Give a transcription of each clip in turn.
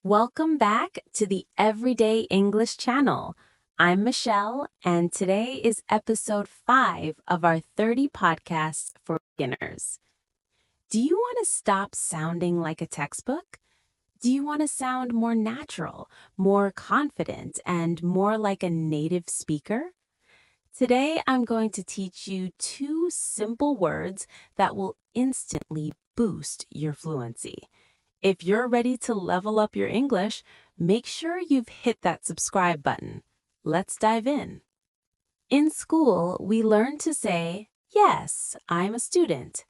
Welcome back to the Everyday English channel. I'm Michelle, and today is episode 5 of our 30 podcasts for beginners. Do you want to stop sounding like a textbook? Do you want to sound more natural, more confident, and more like a native speaker? Today, I'm going to teach you 2 simple words that will instantly boost your fluency. If you're ready to level up your English, make sure you've hit that subscribe button. Let's dive in. In school, we learn to say, "Yes, I'm a student."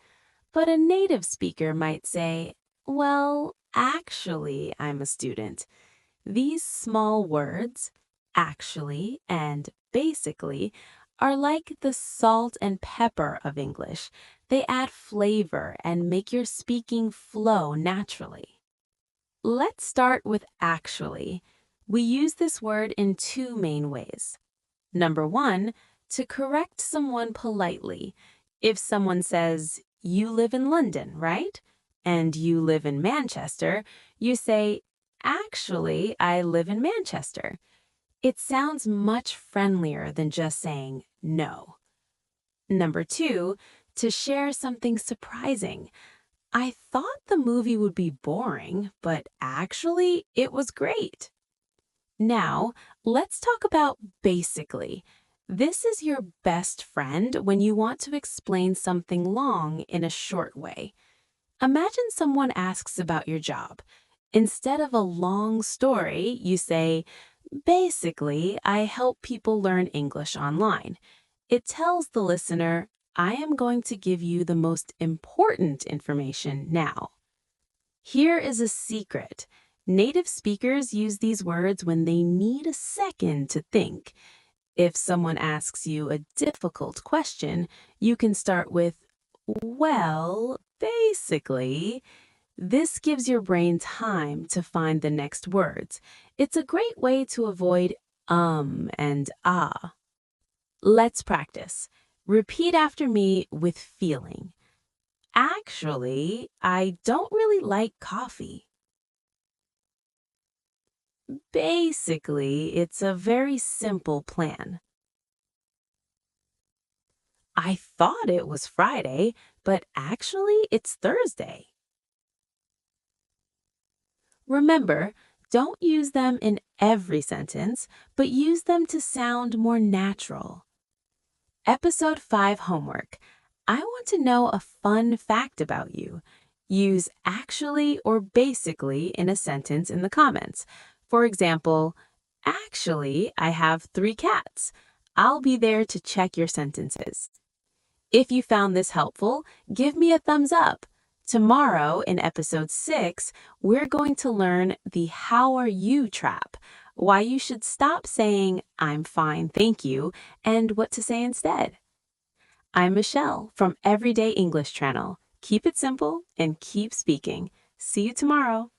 But a native speaker might say, "Well, actually, I'm a student." These small words, actually and basically, are like the salt and pepper of English. They add flavor and make your speaking flow naturally. Let's start with actually. We use this word in 2 main ways. Number 1, to correct someone politely. If someone says, "You live in London, right?" and you live in Manchester, you say, "Actually, I live in Manchester." It sounds much friendlier than just saying no. Number 2, to share something surprising. "I thought the movie would be boring, but actually it was great." Now, let's talk about basically. This is your best friend when you want to explain something long in a short way. Imagine someone asks about your job. Instead of a long story, you say, "Basically, I help people learn English online." It tells the listener, "I am going to give you the most important information now." Here is a secret. Native speakers use these words when they need a second to think. If someone asks you a difficult question, you can start with, "Well, basically." This gives your brain time to find the next words. It's a great way to avoid and ah. Let's practice. Repeat after me with feeling. "Actually, I don't really like coffee." Basically, it's a very simple plan. "I thought it was Friday, but actually it's Thursday." Remember, don't use them in every sentence, but use them to sound more natural. Episode 5 homework. I want to know a fun fact about you. Use actually or basically in a sentence in the comments. For example, "Actually, I have 3 cats." I'll be there to check your sentences. If you found this helpful, give me a thumbs up. Tomorrow, in episode 6, we're going to learn the "How are you" trap, why you should stop saying "I'm fine, thank you," and what to say instead. I'm Michelle from Everyday English Channel. Keep it simple and keep speaking. See you tomorrow.